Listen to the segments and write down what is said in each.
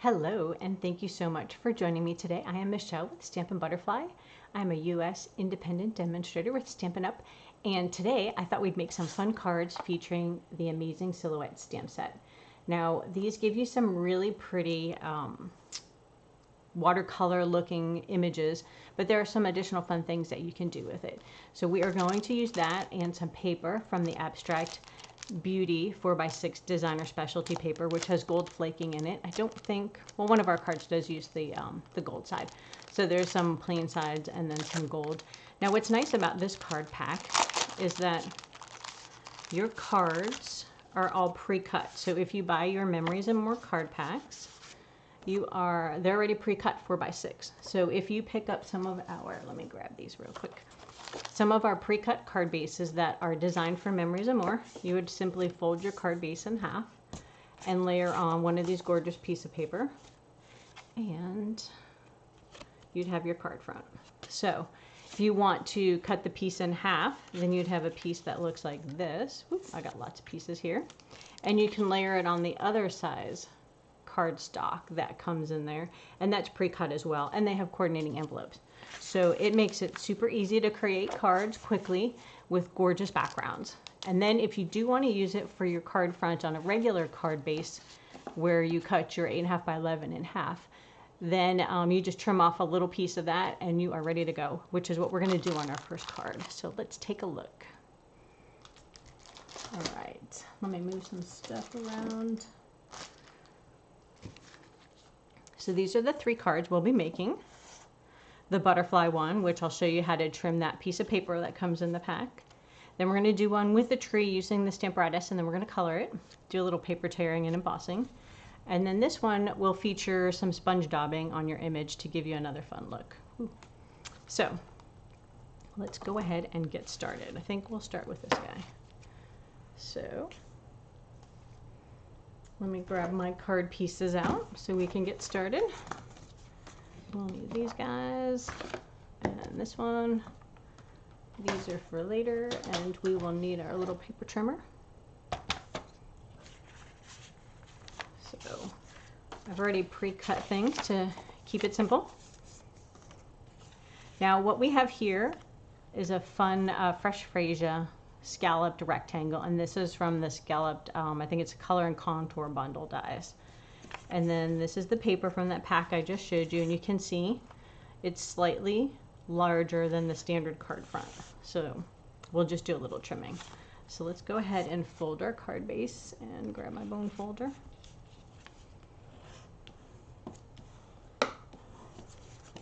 Hello, and thank you so much for joining me today. I am Michelle with Stampin' Butterfly. I'm a U.S. independent demonstrator with Stampin' Up! And today I thought we'd make some fun cards featuring the Amazing Silhouette stamp set. Now, these give you some really pretty watercolor looking images, but there are some additional fun things that you can do with it. So we are going to use that and some paper from the Abstract Beauty 4x6 designer specialty paper, which has gold flaking in it. I don't think, well, one of our cards does use the gold side. So there's some plain sides and then some gold. Now what's nice about this card pack is that your cards are all pre-cut. So if you buy your Memories and More card packs, they're already pre-cut 4x6. So if you pick up some of our, let me grab these real quick. Some of our pre-cut card bases that are designed for Memories and More, you would simply fold your card base in half and layer on one of these gorgeous pieces of paper, and you'd have your card front. So if you want to cut the piece in half, then you'd have a piece that looks like this. Whoop, I got lots of pieces here. And you can layer it on the other size cardstock that comes in there, and that's pre-cut as well, and they have coordinating envelopes. So it makes it super easy to create cards quickly with gorgeous backgrounds. And then if you do want to use it for your card front on a regular card base where you cut your 8.5 by 11 in half, then you just trim off a little piece of that and you are ready to go, which is what we're going to do on our first card. So let's take a look. All right, let me move some stuff around. So these are the 3 cards we'll be making. The butterfly one, which I'll show you how to trim that piece of paper that comes in the pack. Then we're going to do one with the tree using the Stamparatus, and then we're going to color it, do a little paper tearing and embossing. And then this one will feature some sponge daubing on your image to give you another fun look. Ooh. So let's go ahead and get started. I think we'll start with this guy. So let me grab my card pieces out so we can get started. We'll need these guys and this one. These are for later, and we will need our little paper trimmer. So I've already pre-cut things to keep it simple. Now what we have here is a fun Fresh Freesia Scalloped Rectangle, and this is from the Scalloped, I think it's a Color and Contour bundle dies. And then this is the paper from that pack I just showed you, and you can see it's slightly larger than the standard card front. So we'll just do a little trimming. So let's go ahead and fold our card base and grab my bone folder.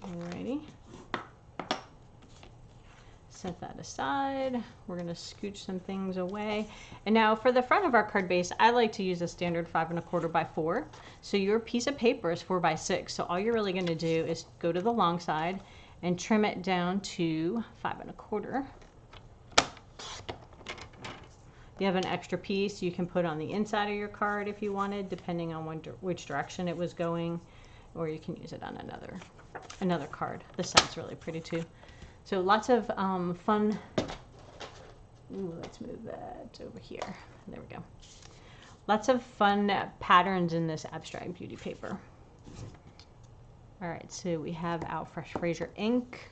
Alrighty. Set that aside. We're going to scooch some things away. And now for the front of our card base, I like to use a standard 5¼ by 4. So your piece of paper is 4x6. So all you're really going to do is go to the long side and trim it down to 5¼ You have an extra piece you can put on the inside of your card if you wanted, depending on which direction it was going, or you can use it on another card. This side's really pretty too. So lots of fun. Ooh, let's move that over here. There we go. Lots of fun patterns in this Abstract Beauty paper. All right, so we have our Fresh Freesia ink,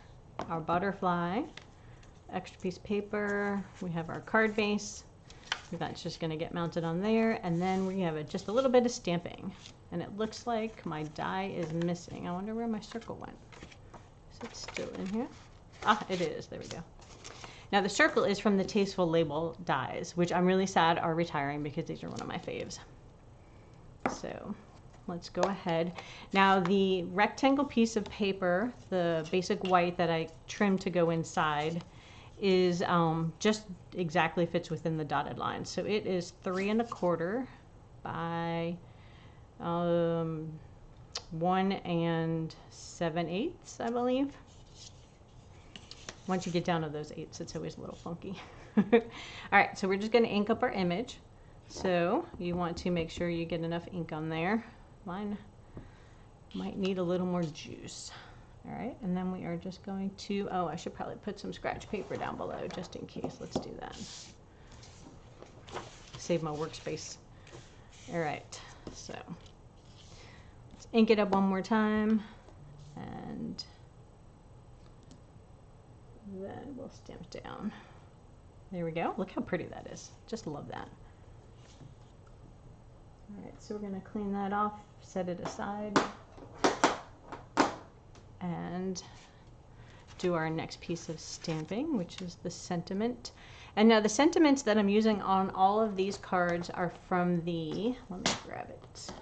our butterfly, extra piece of paper. We have our card base. That's just going to get mounted on there, and then we have just a little bit of stamping. And it looks like my die is missing. I wonder where my circle went. Is it still in here? Ah, it is. There we go. Now the circle is from the Tasteful Label dies, which I'm really sad are retiring because these are one of my faves. So let's go ahead. Now the rectangle piece of paper, the basic white that I trimmed to go inside, is just exactly fits within the dotted line. So it is 3¼ by 1 7/8, I believe. Once you get down to those 8s, it's always a little funky. All right, so we're just going to ink up our image. So you want to make sure you get enough ink on there. Mine might need a little more juice. All right, and then we are just going to, oh, I should probably put some scratch paper down below just in case. Let's do that. Save my workspace. All right, so let's ink it up one more time, and then we'll stamp down. There we go. Look how pretty that is. Just love that. All right, so we're going to clean that off, set it aside, and do our next piece of stamping, which is the sentiment. And now the sentiments that I'm using on all of these cards are from the, let me grab it.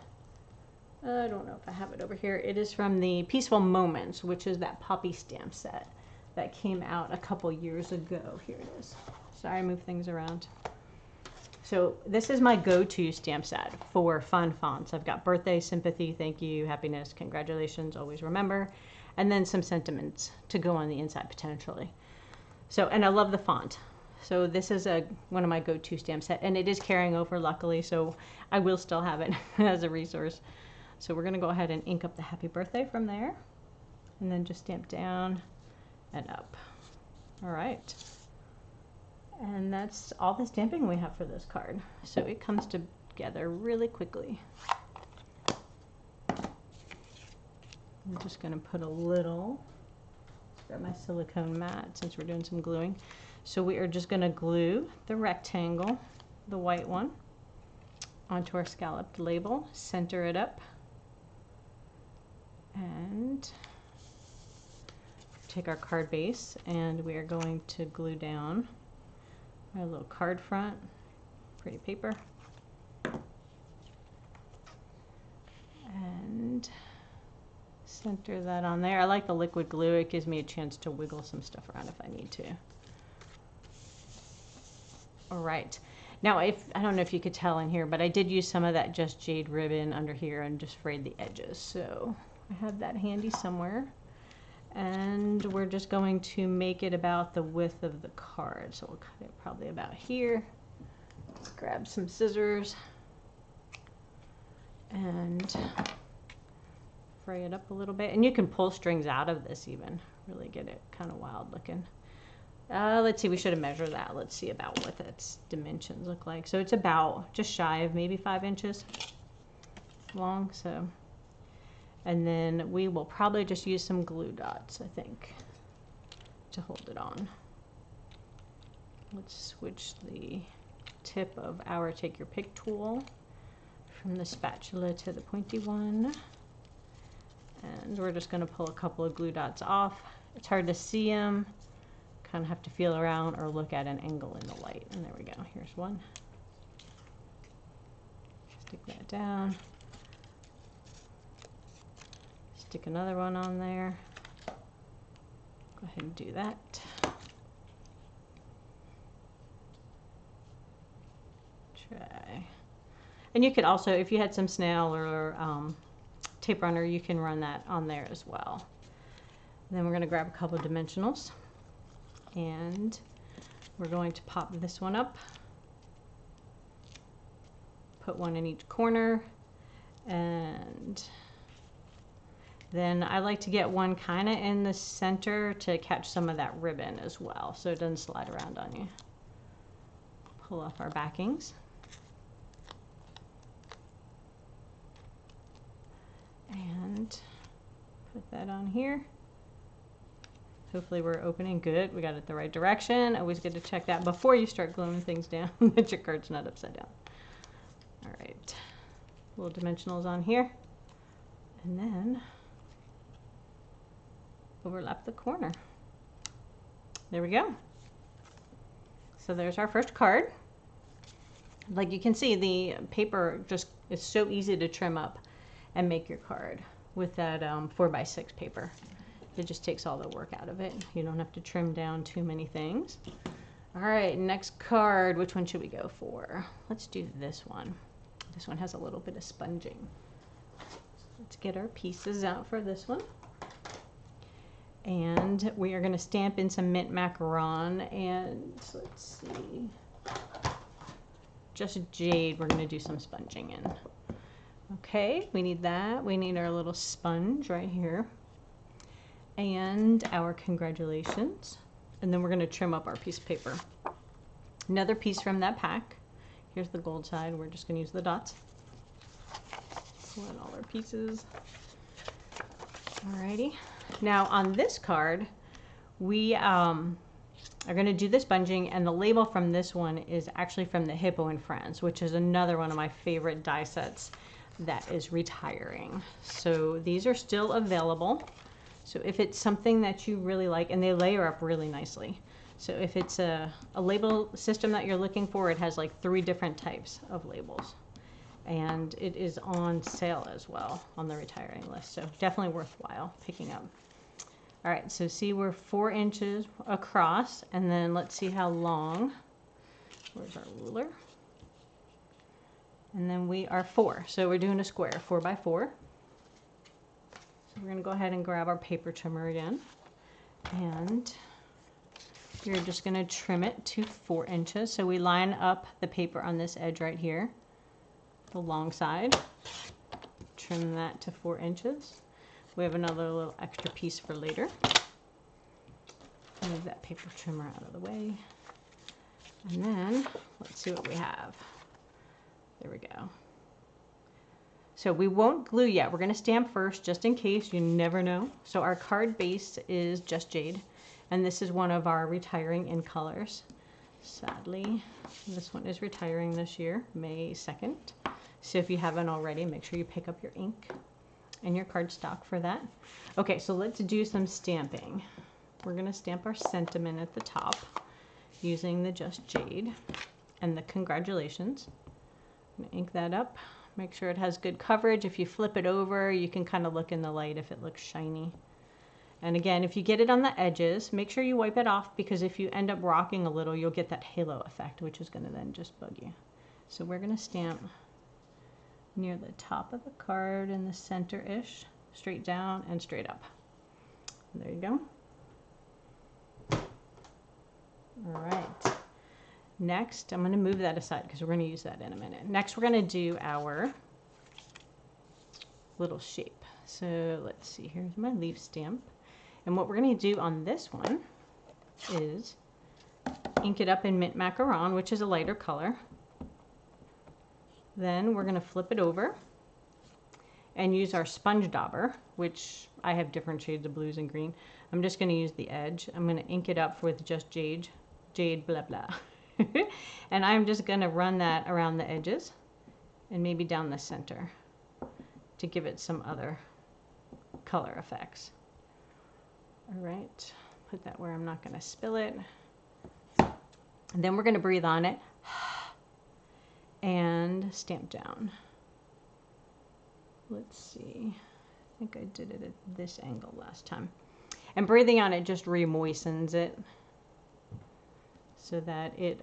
I don't know if I have it over here. It is from the Peaceful Moments, which is that poppy stamp set that came out a couple years ago. Here it is. Sorry, I move things around. So this is my go-to stamp set for fun fonts. I've got birthday, sympathy, thank you, happiness, congratulations, always remember, and then some sentiments to go on the inside potentially. So, and I love the font. So this is one of my go-to stamp set, and it is carrying over luckily, so I will still have it as a resource. So we're gonna go ahead and ink up the happy birthday from there, and then just stamp down and up. All right. And that's all the stamping we have for this card. So it comes together really quickly. I'm just going to put a little, grab my silicone mat since we're doing some gluing. So we are just going to glue the rectangle, the white one, onto our scalloped label, center it up, and take our card base, and we are going to glue down our little card front, pretty paper, and center that on there. I like the liquid glue. It gives me a chance to wiggle some stuff around if I need to. All right. Now, I don't know if you could tell in here, but I did use some of that Just Jade ribbon under here and just frayed the edges. So I have that handy somewhere. And we're just going to make it about the width of the card. So we'll cut it probably about here. Let's grab some scissors and fray it up a little bit. And you can pull strings out of this even, really get it kind of wild looking. Let's see, we should have measured that. Let's see about what its dimensions look like. So it's about just shy of maybe 5 inches long. So. And then we will probably just use some glue dots, I think, to hold it on. Let's switch the tip of our Take Your Pick tool from the spatula to the pointy one. And we're just going to pull a couple of glue dots off. It's hard to see them. Kind of have to feel around or look at an angle in the light. And there we go. Here's one. Stick that down. Stick another one on there. Go ahead and do that. Try. And you could also, if you had some snail or tape runner, you can run that on there as well. And then we're going to grab a couple of dimensionals, and we're going to pop this one up. Put one in each corner, and then I like to get one kind of in the center to catch some of that ribbon as well, so it doesn't slide around on you. Pull off our backings. And put that on here. Hopefully we're opening good. We got it the right direction. Always good to check that before you start gluing things down, that your card's not upside down. All right, little dimensionals on here. And then overlap the corner. There we go. So there's our first card. Like you can see, the paper just is so easy to trim up and make your card with that 4x6 paper. It just takes all the work out of it. You don't have to trim down too many things. All right, next card. Which one should we go for? Let's do this one. This one has a little bit of sponging. Let's get our pieces out for this one. And we are going to stamp in some mint macaron, and let's see, just jade we're going to do some sponging in. Okay, we need that. We need our little sponge right here, and our congratulations. And then we're going to trim up our piece of paper. Another piece from that pack. Here's the gold side. We're just going to use the dots. pull in all our pieces. Alrighty. Now on this card, we are going to do the sponging, and the label from this one is actually from the Hippo and Friends, which is another one of my favorite die sets that is retiring. So these are still available. So if it's something that you really like, and they layer up really nicely. So if it's a label system that you're looking for, it has like 3 different types of labels. And it is on sale as well on the retiring list. So definitely worthwhile picking up. All right, so see, we're 4 inches across, and then let's see how long. Where's our ruler? And then we are 4. So we're doing a square, 4 by 4. So we're gonna go ahead and grab our paper trimmer again. And you're just gonna trim it to 4 inches. So we line up the paper on this edge right here, the long side. Trim that to 4 inches. We have another little extra piece for later. Move that paper trimmer out of the way. And then let's see what we have. There we go. So we won't glue yet. We're going to stamp first, just in case. You never know. So our card base is Just Jade, and this is one of our retiring in colors. Sadly, this one is retiring this year, May 2nd. So if you haven't already, make sure you pick up your ink and your cardstock for that. Okay, so let's do some stamping. We're going to stamp our sentiment at the top using the Just Jade and the congratulations. I'm going to ink that up. Make sure it has good coverage. If you flip it over, you can kind of look in the light if it looks shiny. And again, if you get it on the edges, make sure you wipe it off, because if you end up rocking a little, you'll get that halo effect, which is going to then just bug you. So we're going to stamp near the top of the card in the center-ish, straight down and straight up. There you go. All right. Next, I'm going to move that aside because we're going to use that in a minute. Next, we're going to do our little shape. So let's see, here's my leaf stamp. And what we're going to do on this one is ink it up in Mint Macaron, which is a lighter color. Then we're going to flip it over and use our sponge dauber, which I have different shades of blues and green. I'm just going to use the edge. I'm going to ink it up with Just Jade blah blah. And I'm just going to run that around the edges and maybe down the center to give it some other color effects. All right, put that where I'm not going to spill it. And then we're going to breathe on it and stamp down. Let's see. I think I did it at this angle last time. And breathing on it just re-moistens it so that it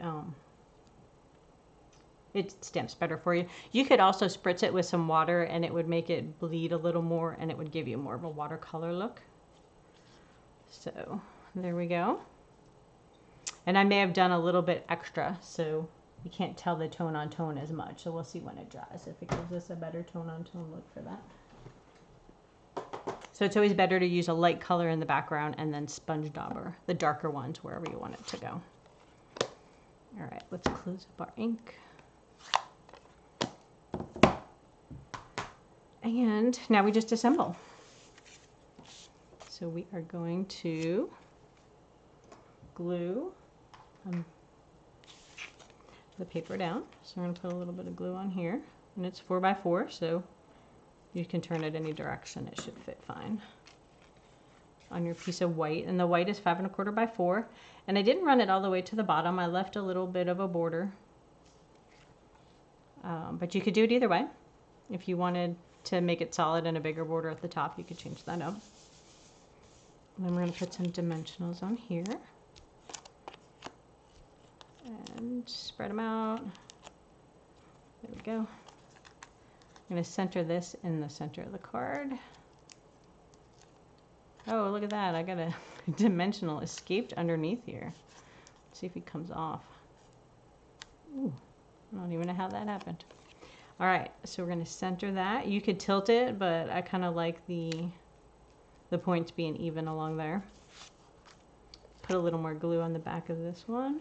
stamps better for you. You could also spritz it with some water and it would make it bleed a little more, and it would give you more of a watercolor look. So there we go. And I may have done a little bit extra, so you can't tell the tone on tone as much. So we'll see when it dries if it gives us a better tone on tone look for that. So it's always better to use a light color in the background and then sponge dauber the darker ones wherever you want it to go. All right, let's close up our ink. And now we just assemble. So we are going to glue the paper down. So we're going to put a little bit of glue on here, and it's 4 by 4, so you can turn it any direction. It should fit fine on your piece of white, and the white is 5 1/4 by 4. And I didn't run it all the way to the bottom. I left a little bit of a border, but you could do it either way. If you wanted to make it solid and a bigger border at the top, you could change that up. And then we're going to put some dimensionals on here and spread them out. There we go. I'm going to center this in the center of the card. Oh, look at that. I got a dimensional escaped underneath here. Let's see if he comes off. Ooh, I don't even know how that happened. All right, so we're going to center that. You could tilt it, but I kind of like the points being even along there. Put a little more glue on the back of this one.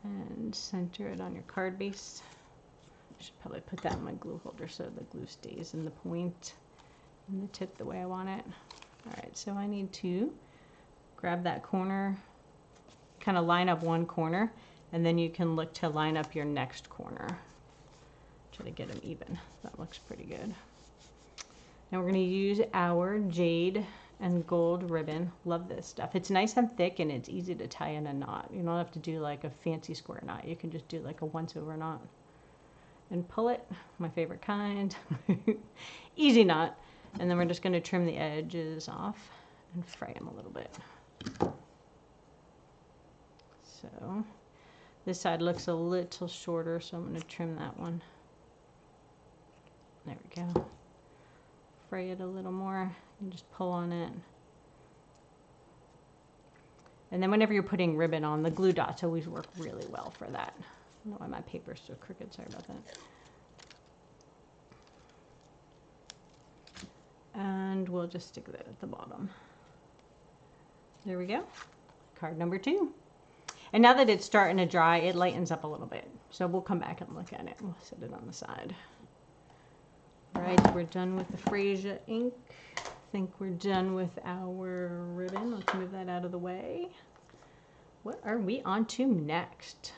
And and center it on your card base. I should probably put that in my glue holder so the glue stays in the point and the tip the way I want it. All right, so I need to grab that corner, kind of line up one corner, and then you can look to line up your next corner. Try to get them even. That looks pretty good. Now we're going to use our jade and gold ribbon. Love this stuff. It's nice and thick and it's easy to tie in a knot. You don't have to do like a fancy square knot. You can just do like a once over knot and pull it. My favorite kind. Easy knot. And then we're just going to trim the edges off and fray them a little bit. So this side looks a little shorter, so I'm going to trim that one. There we go. Fray it a little more and just pull on it. And then whenever you're putting ribbon on, the glue dots always work really well for that. I don't know why my paper's so crooked, sorry about that. And we'll just stick that at the bottom. There we go. Card number 2. And now that it's starting to dry, it lightens up a little bit. So we'll come back and look at it. We'll set it on the side. All right, we're done with the Frasia ink. I think we're done with our ribbon. Let's move that out of the way. What are we on to next?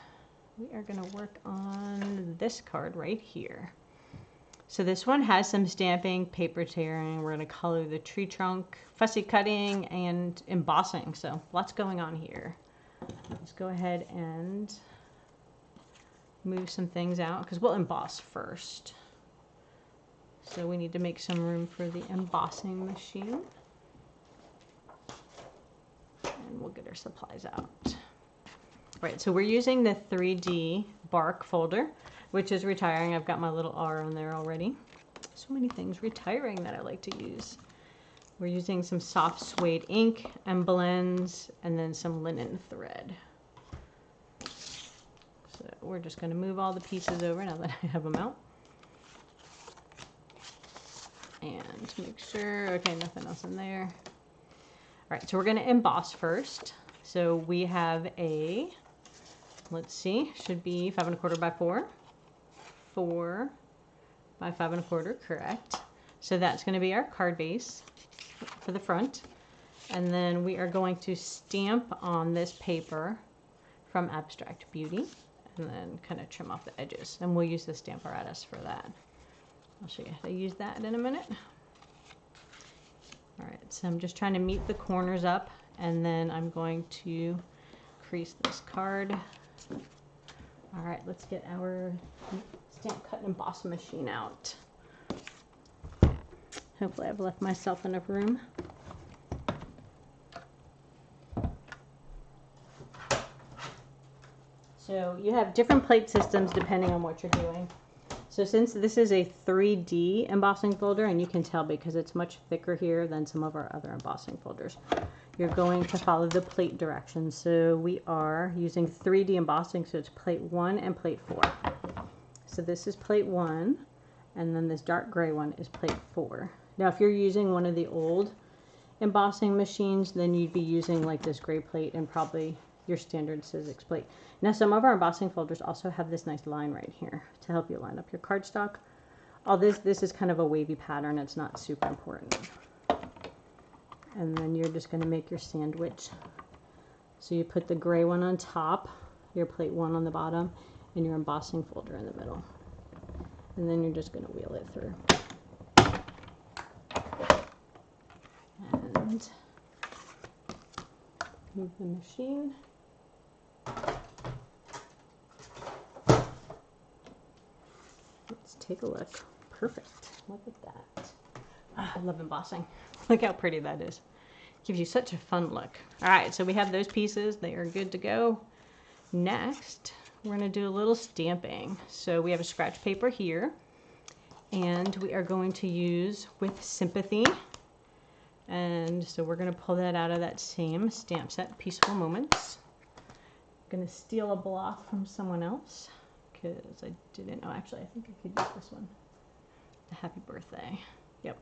We are going to work on this card right here. So this one has some stamping, paper tearing. We're going to color the tree trunk, fussy cutting, and embossing. So lots going on here. Let's go ahead and move some things out because we'll emboss first. So we need to make some room for the embossing machine. And we'll get our supplies out. Right, so we're using the 3D bark folder, which is retiring. I've got my little R on there already. So many things retiring that I like to use. We're using some soft suede ink and blends, and then some linen thread. So we're just going to move all the pieces over now that I have them out. And make sure, okay, nothing else in there. All right, so we're going to emboss first. So we have a, let's see, should be 5 1/4 by 4. 4 by 5 1/4, correct. So that's going to be our card base for the front. And then we are going to stamp on this paper from Abstract Beauty and then kind of trim off the edges. And we'll use the Stamparatus for that. I'll show you how to use that in a minute. All right, so I'm just trying to meet the corners up, and then I'm going to crease this card. All right, let's get our stamp cut and emboss machine out. Hopefully I've left myself enough room. So you have different plate systems depending on what you're doing. So since this is a 3D embossing folder, and you can tell because it's much thicker here than some of our other embossing folders, you're going to follow the plate directions. So we are using 3D embossing, so it's plate 1 and plate 4. So this is plate 1, and then this dark gray one is plate 4. Now if you're using one of the old embossing machines, then you'd be using like this gray plate and probably your standard Sizzix plate. Now some of our embossing folders also have this nice line right here to help you line up your cardstock. All this is kind of a wavy pattern. It's not super important. And then you're just going to make your sandwich. So you put the gray one on top, your plate 1 on the bottom, and your embossing folder in the middle. And then you're just going to wheel it through. And move the machine. Let's take a look. Perfect. Look at that. I love embossing. Look how pretty that is. Gives you such a fun look. All right, so we have those pieces. They are good to go. Next, we're going to do a little stamping. So we have a scratch paper here, and we are going to use With Sympathy. And so we're going to pull that out of that same stamp set, Peaceful Moments. I'm going to steal a block from someone else because I didn't know. Actually, I think I could use this one. The Happy Birthday. Yep.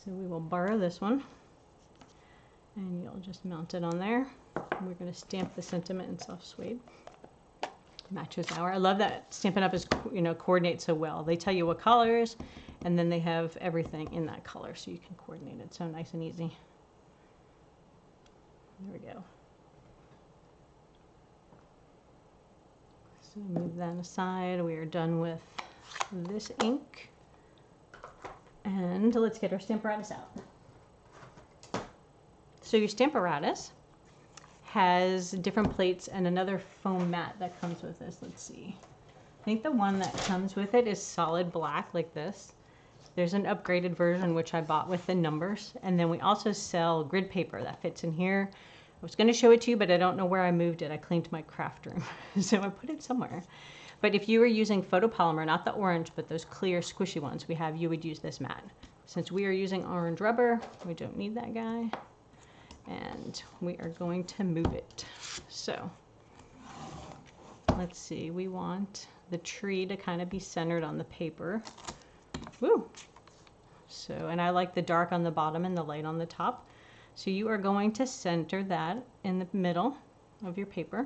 So we will borrow this one, and you'll just mount it on there. And we're going to stamp the sentiment in soft suede. Matches our. I love that Stampin' Up! Is, you know, coordinates so well. They tell you what colors, and then they have everything in that color, so you can coordinate it so nice and easy. There we go. So move that aside. We are done with this ink. And let's get our Stamparatus out. So your Stamparatus has different plates and another foam mat that comes with this. Let's see. I think the one that comes with it is solid black like this. There's an upgraded version which I bought with the numbers. And then we also sell grid paper that fits in here. I was going to show it to you, but I don't know where I moved it. I cleaned my craft room, so I put it somewhere. But if you were using photopolymer, not the orange, but those clear squishy ones we have, you would use this mat. Since we are using orange rubber, we don't need that guy. And we are going to move it. So let's see, we want the tree to kind of be centered on the paper. Woo! So, and I like the dark on the bottom and the light on the top. So you are going to center that in the middle of your paper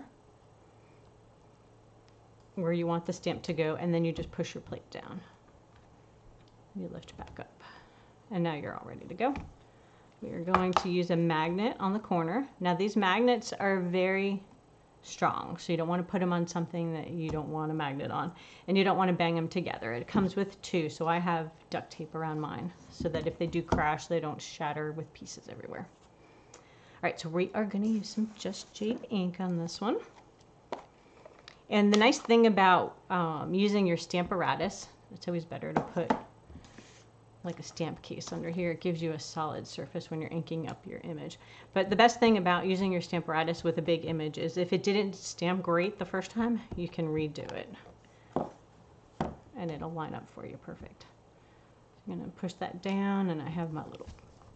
where you want the stamp to go, and then you just push your plate down. You lift back up. And now you're all ready to go. We are going to use a magnet on the corner. Now these magnets are very strong, so you don't want to put them on something that you don't want a magnet on, and you don't want to bang them together. It comes with two, so I have duct tape around mine so that if they do crash, they don't shatter with pieces everywhere. All right, so we are going to use some Just Jade ink on this one. And the nice thing about using your Stamparatus, it's always better to put like a stamp case under here. It gives you a solid surface when you're inking up your image. But the best thing about using your Stamparatus with a big image is if it didn't stamp great the first time, you can redo it. And it'll line up for you perfect. I'm going to push that down, and I have my little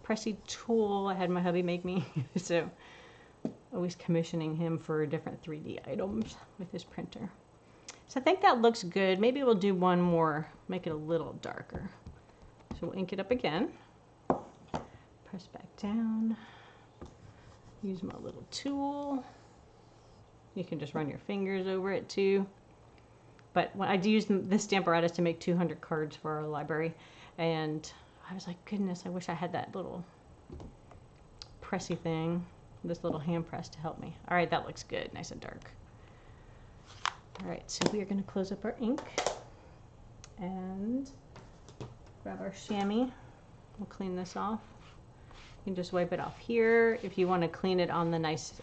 pressy tool I had my hubby make me. So always commissioning him for different 3D items with his printer. So I think that looks good. Maybe we'll do one more, make it a little darker. So we'll ink it up again, press back down, use my little tool. You can just run your fingers over it too. But when I use this Stamparatus to make 200 cards for our library, and I was like, goodness, I wish I had that little pressy thing, this little hand press to help me. All right, that looks good, nice and dark. All right, so we are going to close up our ink and grab our chamois. We'll clean this off. You can just wipe it off here. If you want to clean it on the nice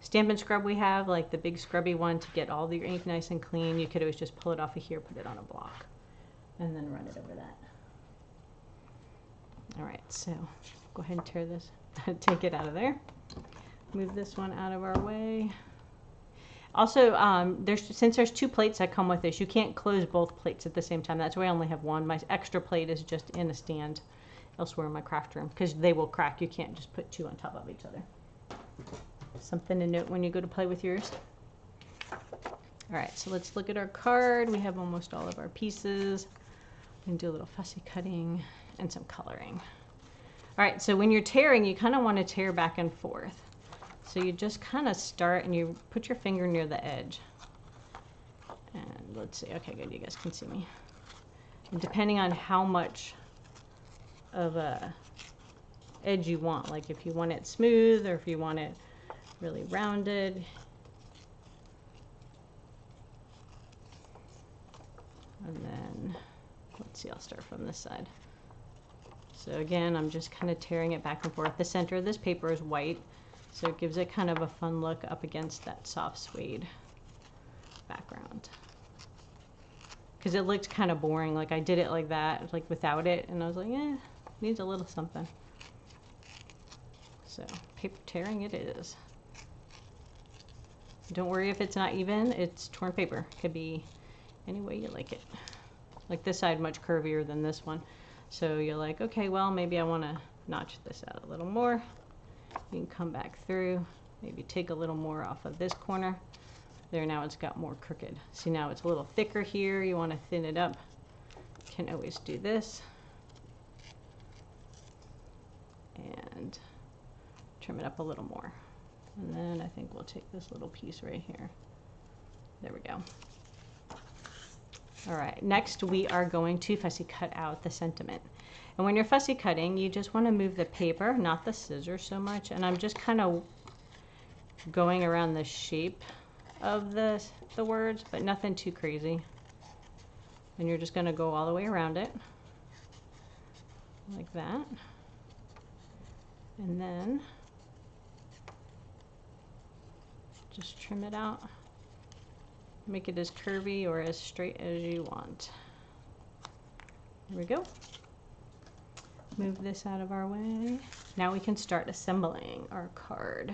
Stampin' Scrub we have, like the big scrubby one to get all your ink nice and clean, you could always just pull it off of here, put it on a block, and then run it over that. All right, so go ahead and tear this, take it out of there. Move this one out of our way. Also, since there's two plates that come with this, you can't close both plates at the same time. That's why I only have one. My extra plate is just in a stand elsewhere in my craft room because they will crack. You can't just put two on top of each other. Something to note when you go to play with yours. All right, so let's look at our card. We have almost all of our pieces. We can do a little fussy cutting and some coloring. All right, so when you're tearing, you kind of want to tear back and forth. So you just kind of start and you put your finger near the edge. And let's see, okay, good, you guys can see me. And depending on how much of a edge you want, like if you want it smooth or if you want it really rounded. And then, let's see, I'll start from this side. So again, I'm just kind of tearing it back and forth. The center of this paper is white, so it gives it kind of a fun look up against that soft suede background. Because it looked kind of boring, like I did it like that, like without it, and I was like, eh, needs a little something. So, paper tearing it is. Don't worry if it's not even, it's torn paper. It could be any way you like it. Like this side much curvier than this one. So you're like, okay, well, maybe I want to notch this out a little more. You can come back through, maybe take a little more off of this corner. There, now it's got more crooked. See, now it's a little thicker here. You want to thin it up. You can always do this. And trim it up a little more. And then I think we'll take this little piece right here. There we go. All right, next we are going to fussy cut out the sentiment. And when you're fussy cutting, you just want to move the paper, not the scissors so much. And I'm just kind of going around the shape of the words, but nothing too crazy. And you're just going to go all the way around it, like that. And then just trim it out. Make it as curvy or as straight as you want. There we go. Move this out of our way. Now we can start assembling our card.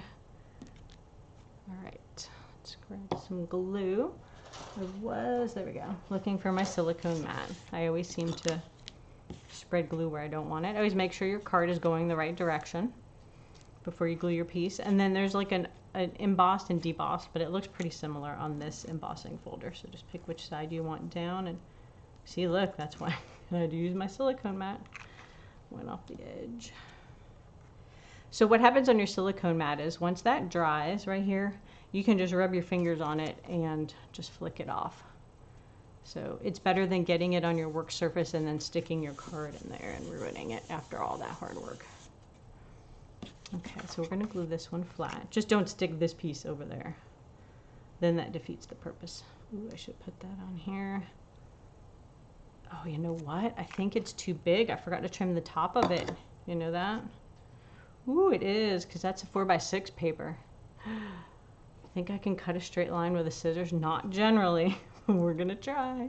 All right, let's grab some glue. There we go, looking for my silicone mat. I always seem to spread glue where I don't want it. Always make sure your card is going the right direction before you glue your piece. And then there's like an embossed and debossed, but it looks pretty similar on this embossing folder. So just pick which side you want down, and see, look, that's why I had to use my silicone mat. Went off the edge. So what happens on your silicone mat is once that dries right here, you can just rub your fingers on it and just flick it off. So it's better than getting it on your work surface and then sticking your card in there and ruining it after all that hard work. Okay, so we're going to glue this one flat. Just don't stick this piece over there. Then that defeats the purpose. Ooh, I should put that on here. Oh, you know what? I think it's too big. I forgot to trim the top of it. You know that? Ooh, it is, because that's a 4x6 paper. I think I can cut a straight line with the scissors. Not generally. We're going to try.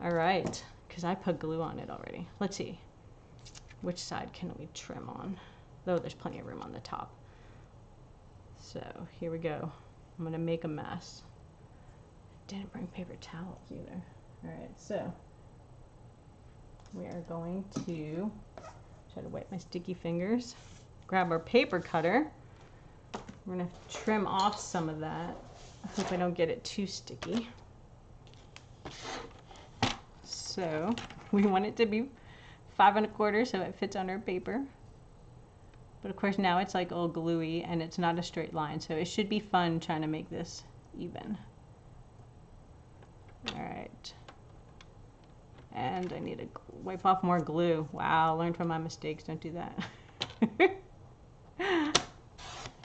All right, because I put glue on it already. Let's see. Which side can we trim on? Though there's plenty of room on the top. So here we go. I'm going to make a mess. Didn't bring paper towels either. All right, so we are going to try to wipe my sticky fingers. Grab our paper cutter. We're going to trim off some of that. I hope I don't get it too sticky. So we want it to be 5 1/4 so it fits on our paper. But of course now it's like all gluey and it's not a straight line, so it should be fun trying to make this even. All right. And I need to wipe off more glue. Wow, learn from my mistakes, don't do that.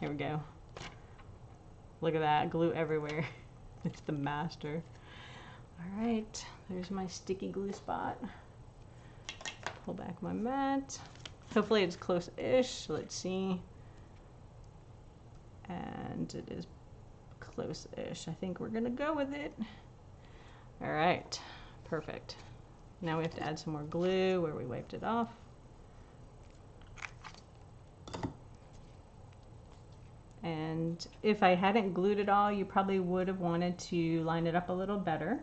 Here we go. Look at that, glue everywhere. It's the master. All right, there's my sticky glue spot. Pull back my mat. Hopefully it's close-ish. Let's see. And it is close-ish. I think we're gonna go with it. All right, perfect. Now we have to add some more glue where we wiped it off. And if I hadn't glued it all, you probably would have wanted to line it up a little better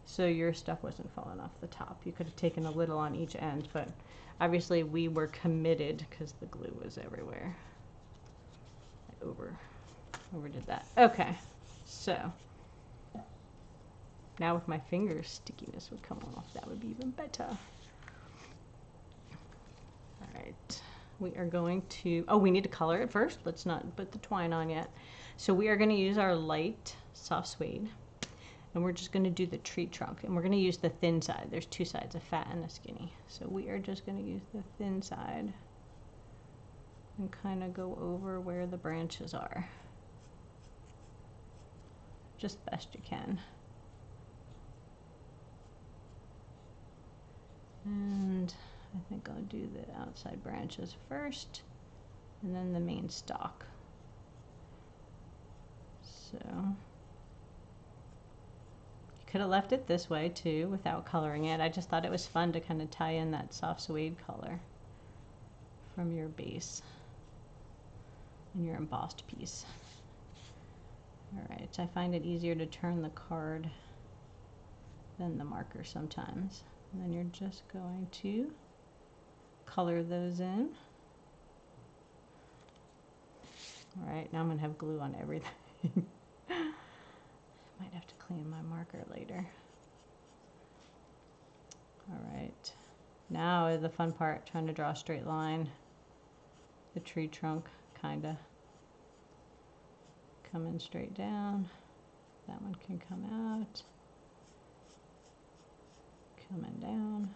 so your stuff wasn't falling off the top. You could have taken a little on each end, but obviously we were committed because the glue was everywhere. I overdid that. Okay, so now with my fingers, stickiness would come off. That would be even better. All right. We are going to, oh, we need to color it first. Let's not put the twine on yet. So we are going to use our light soft suede, and we're just going to do the tree trunk, and we're going to use the thin side. There's two sides, a fat and a skinny. So we are just going to use the thin side and kind of go over where the branches are. Just best you can. And I think I'll do the outside branches first and then the main stalk. So you could have left it this way too without coloring it. I just thought it was fun to kind of tie in that soft suede color from your base and your embossed piece. All right, I find it easier to turn the card than the marker sometimes. And then you're just going to color those in. All right, now I'm gonna have glue on everything. Might have to clean my marker later. All right, now is the fun part, trying to draw a straight line. The tree trunk, kinda. Coming straight down. That one can come out. Coming down.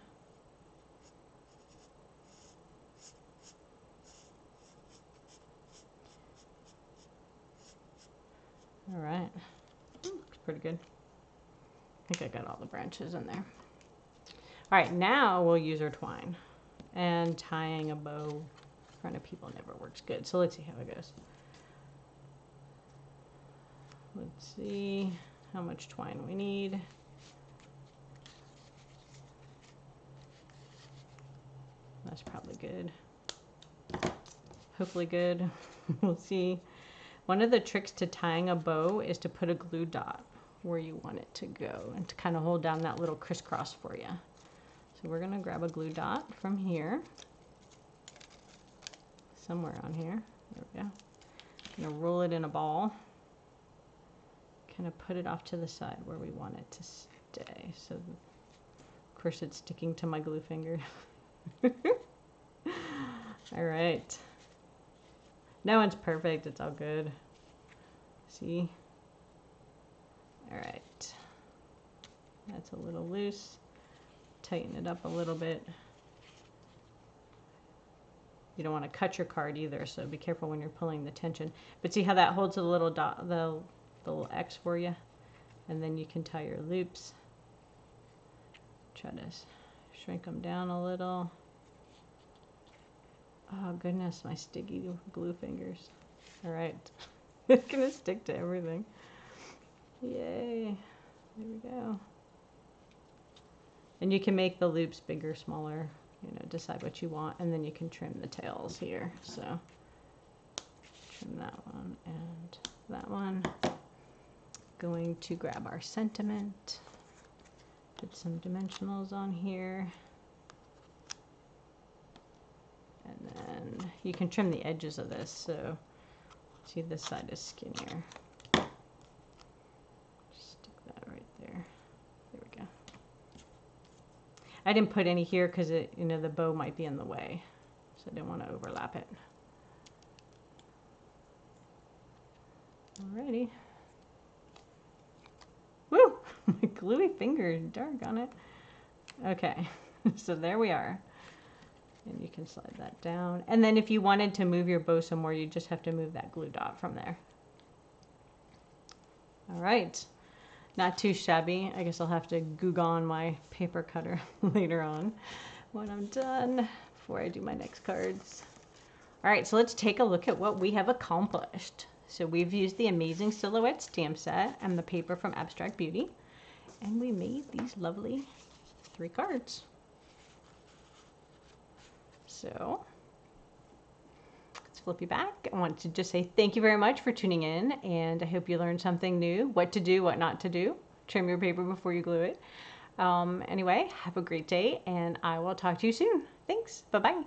All right, looks pretty good. I think I got all the branches in there. All right, now we'll use our twine. And tying a bow in front of people never works good. So let's see how it goes. Let's see how much twine we need. That's probably good. Hopefully good. We'll see. One of the tricks to tying a bow is to put a glue dot where you want it to go and to kind of hold down that little crisscross for you. So we're going to grab a glue dot from here. Somewhere on here. There we go. I'm going to roll it in a ball. Kind of put it off to the side where we want it to stay. So, of course, it's sticking to my glue finger. All right. No one's perfect. It's all good. See? All right. That's a little loose. Tighten it up a little bit. You don't want to cut your card either, so be careful when you're pulling the tension. But see how that holds the little dot, the little X for you? And then you can tie your loops. Try to shrink them down a little. Oh goodness, my sticky glue fingers. All right, it's gonna stick to everything. Yay, there we go. And you can make the loops bigger, smaller, you know, decide what you want, and then you can trim the tails here. So trim that one and that one. Going to grab our sentiment, put some dimensionals on here. And then you can trim the edges of this, so see this side is skinnier. Just stick that right there. There we go. I didn't put any here because it, you know, the bow might be in the way, so I didn't want to overlap it. Alrighty. Woo! My gluey finger, dark on it. Okay, so there we are. And you can slide that down. And then if you wanted to move your bow some more, you just have to move that glue dot from there. All right. Not too shabby. I guess I'll have to goo on my paper cutter later on when I'm done, before I do my next cards. All right, so let's take a look at what we have accomplished. So we've used the Amazing Silhouette stamp set and the paper from Abstract Beauty, and we made these lovely 3 cards. So let's flip you back. I want to just say thank you very much for tuning in, and I hope you learned something new, what to do, what not to do. Trim your paper before you glue it. Anyway, have a great day, and I will talk to you soon. Thanks. Bye-bye.